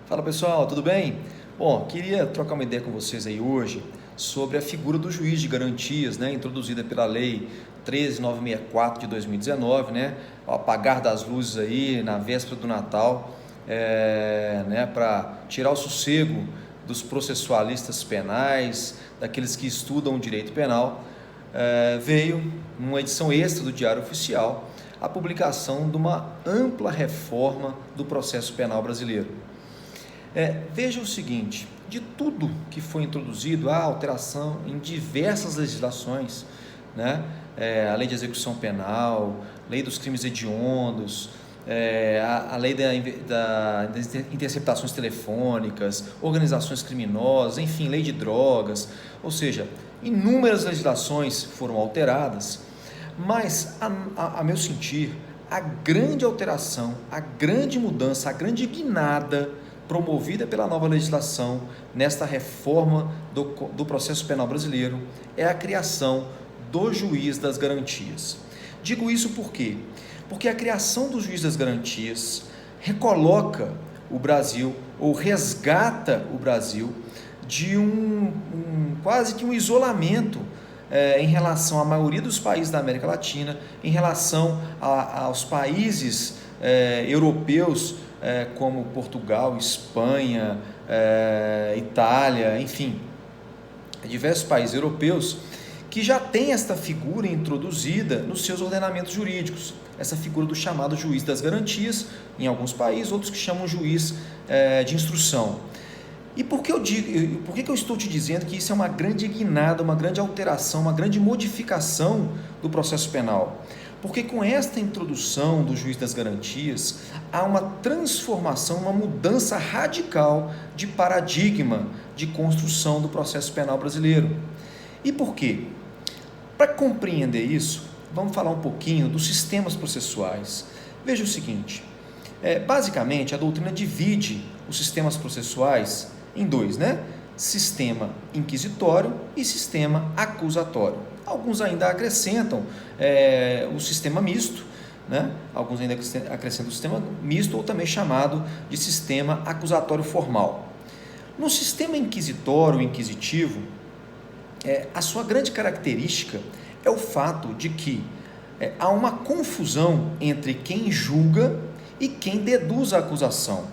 Fala pessoal, tudo bem? Bom, queria trocar uma ideia com vocês aí hoje sobre a figura do juiz de garantias, né, introduzida pela Lei 13.964 de 2019, né, ao apagar das luzes aí na véspera do Natal, né, para tirar o sossego dos processualistas penais, daqueles que estudam o direito penal. Veio numa edição extra do Diário Oficial a publicação de uma ampla reforma do processo penal brasileiro. Veja o seguinte, de tudo que foi introduzido, há alteração em diversas legislações, né? A lei de execução penal, lei dos crimes hediondos, a lei das interceptações telefônicas, organizações criminosas, enfim, lei de drogas, ou seja, inúmeras legislações foram alteradas, mas a meu sentir, a grande alteração, a grande mudança, a grande guinada promovida pela nova legislação nesta reforma do processo penal brasileiro é a criação do juiz das garantias. Digo isso por quê? Porque a criação do juiz das garantias recoloca o Brasil, ou resgata o Brasil de quase que um isolamento em relação à maioria dos países da América Latina, em relação aos países europeus, como Portugal, Espanha, Itália, enfim, diversos países europeus que já têm esta figura introduzida nos seus ordenamentos jurídicos, essa figura do chamado juiz das garantias, em alguns países, outros que chamam juiz de instrução. E por que eu estou te dizendo que isso é uma grande guinada, uma grande alteração, uma grande modificação do processo penal? Porque com esta introdução do juiz das garantias, há uma transformação, uma mudança radical de paradigma de construção do processo penal brasileiro. E por quê? Para compreender isso, vamos falar um pouquinho dos sistemas processuais. Veja o seguinte, basicamente a doutrina divide os sistemas processuais em dois, né? Sistema inquisitório e sistema acusatório. Alguns ainda acrescentam o sistema misto, né? Alguns ainda acrescentam o sistema misto, ou também chamado de sistema acusatório formal. No sistema inquisitório, inquisitivo, a sua grande característica é o fato de que há uma confusão entre quem julga e quem deduz a acusação,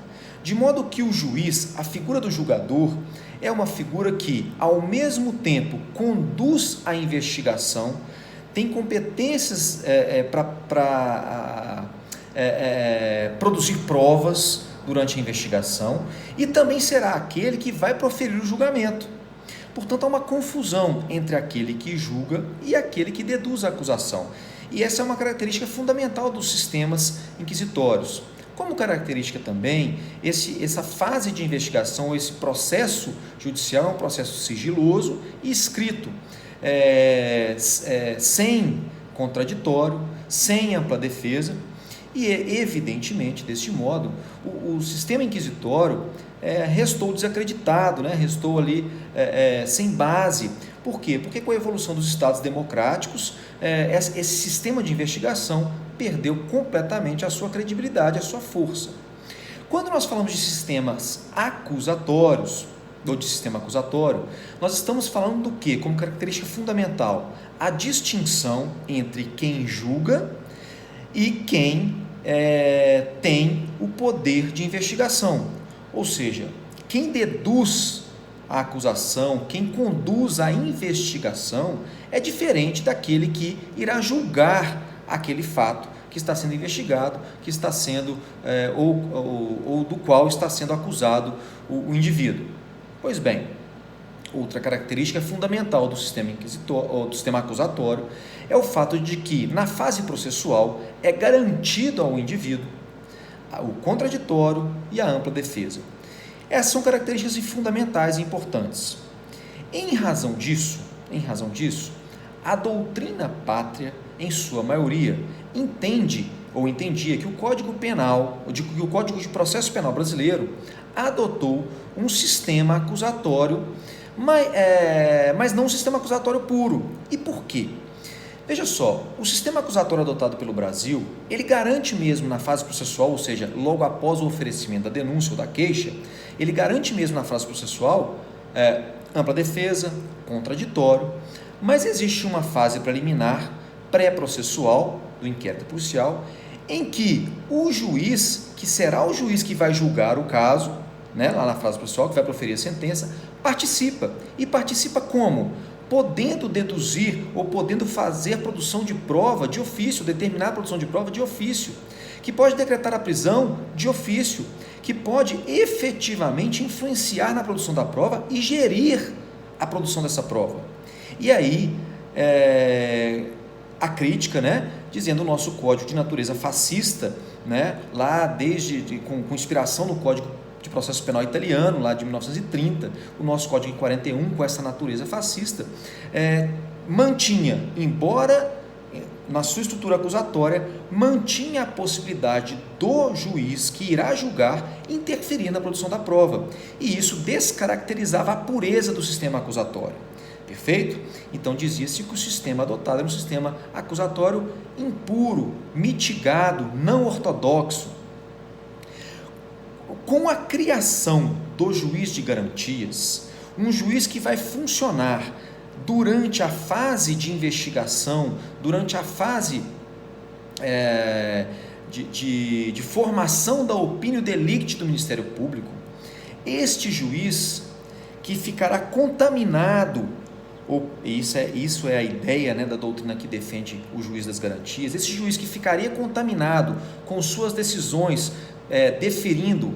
de modo que o juiz, a figura do julgador, é uma figura que, ao mesmo tempo, conduz a investigação, tem competências para produzir provas durante a investigação e também será aquele que vai proferir o julgamento. Portanto, há uma confusão entre aquele que julga e aquele que deduz a acusação. E essa é uma característica fundamental dos sistemas inquisitórios. Como característica também, essa fase de investigação, esse processo judicial é um processo sigiloso e escrito, sem contraditório, sem ampla defesa, e evidentemente, deste modo, o sistema inquisitório restou desacreditado, né? Restou ali sem base. Por quê? Porque com a evolução dos estados democráticos, esse sistema de investigação perdeu completamente a sua credibilidade, a sua força. Quando nós falamos de sistemas acusatórios, ou de sistema acusatório, nós estamos falando do quê? Como característica fundamental, a distinção entre quem julga e quem tem o poder de investigação. Ou seja, quem deduz a acusação, quem conduz a investigação, é diferente daquele que irá julgar aquele fato que está sendo investigado, que está sendo, ou do qual está sendo acusado o indivíduo. Pois bem, outra característica fundamental do sistema inquisitório, do sistema acusatório, é o fato de que, na fase processual, é garantido ao indivíduo o contraditório e a ampla defesa. Essas são características fundamentais e importantes. Em razão disso, a doutrina pátria, em sua maioria, entendia que o Código Penal, que o Código de Processo Penal brasileiro adotou um sistema acusatório, mas não um sistema acusatório puro. E por quê? Veja só, o sistema acusatório adotado pelo Brasil, ele garante mesmo na fase processual, ou seja, logo após o oferecimento da denúncia ou da queixa, ele garante mesmo na fase processual ampla defesa, contraditório, mas existe uma fase preliminar, pré-processual, do inquérito policial, em que o juiz, que será o juiz que vai julgar o caso, né, lá na fase processual, que vai proferir a sentença, participa. E participa como? Podendo deduzir ou podendo fazer a produção de prova de ofício, determinar a produção de prova de ofício, que pode decretar a prisão de ofício, que pode efetivamente influenciar na produção da prova e gerir a produção dessa prova. E aí, a crítica, né, dizendo o nosso código de natureza fascista, né, lá desde com inspiração no Código de Processo Penal italiano, lá de 1930, o nosso Código em 41, com essa natureza fascista, mantinha, embora na sua estrutura acusatória, mantinha a possibilidade do juiz que irá julgar interferir na produção da prova, e isso descaracterizava a pureza do sistema acusatório. Perfeito? Então dizia-se que o sistema adotado era um sistema acusatório impuro, mitigado, não ortodoxo. Com a criação do juiz de garantias, um juiz que vai funcionar durante a fase de investigação, durante a fase de formação da opinião delicti do Ministério Público, este juiz que ficará contaminado, isso é a ideia, né, da doutrina que defende o juiz das garantias, esse juiz que ficaria contaminado com suas decisões, deferindo,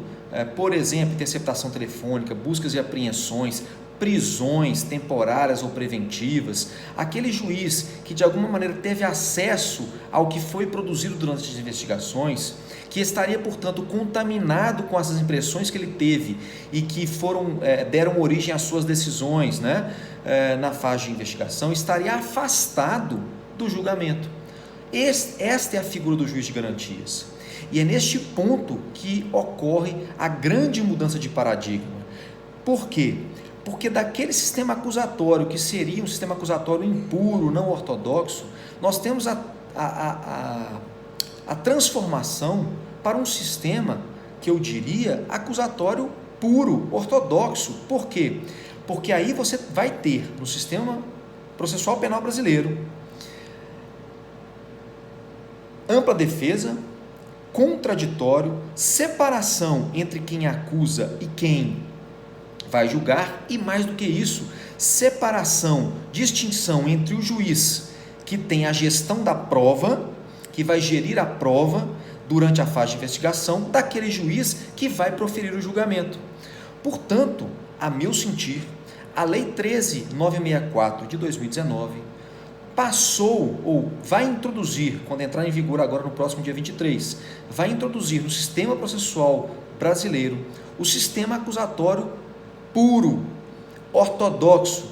por exemplo, interceptação telefônica, buscas e apreensões, prisões temporárias ou preventivas, aquele juiz que de alguma maneira teve acesso ao que foi produzido durante as investigações, que estaria, portanto, contaminado com essas impressões que ele teve e que deram origem às suas decisões, né, na fase de investigação, estaria afastado do julgamento. Esta é a figura do juiz de garantias. E é neste ponto que ocorre a grande mudança de paradigma. Por quê? Porque daquele sistema acusatório, que seria um sistema acusatório impuro, não ortodoxo, nós temos a transformação para um sistema que eu diria acusatório puro, ortodoxo. Por quê? Porque aí você vai ter no sistema processual penal brasileiro ampla defesa, contraditório, separação entre quem acusa e quem vai julgar, e mais do que isso, separação, distinção entre o juiz que tem a gestão da prova, que vai gerir a prova durante a fase de investigação, daquele juiz que vai proferir o julgamento. Portanto, a meu sentir, a Lei 13.964 de 2019 passou, ou vai introduzir, quando entrar em vigor agora no próximo dia 23, vai introduzir no sistema processual brasileiro o sistema acusatório puro, ortodoxo,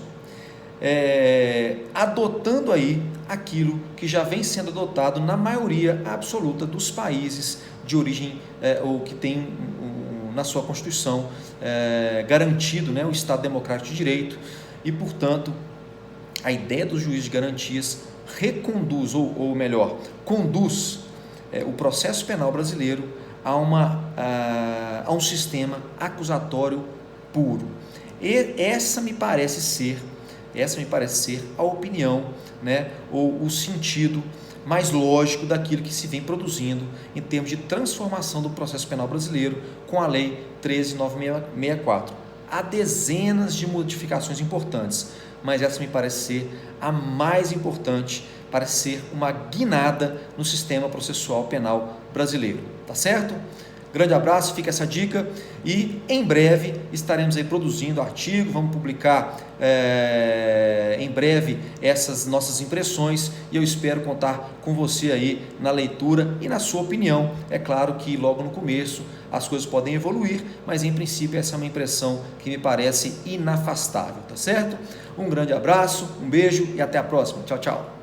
adotando aí aquilo que já vem sendo adotado na maioria absoluta dos países de origem, ou que tem na sua Constituição garantido, né, o Estado Democrático de Direito, e, portanto, a ideia do juiz de garantias reconduz, ou melhor, conduz o processo penal brasileiro a um sistema acusatório puro. E essa me parece ser a opinião, né, ou o sentido mais lógico daquilo que se vem produzindo em termos de transformação do processo penal brasileiro com a Lei 13.964. Há dezenas de modificações importantes, mas essa me parece ser a mais importante, parece ser uma guinada no sistema processual penal brasileiro. Tá certo? Grande abraço, fica essa dica, e em breve estaremos aí produzindo artigo, vamos publicar em breve essas nossas impressões, e eu espero contar com você aí na leitura e na sua opinião. É claro que logo no começo as coisas podem evoluir, mas em princípio essa é uma impressão que me parece inafastável, tá certo? Um grande abraço, um beijo e até a próxima. Tchau, tchau.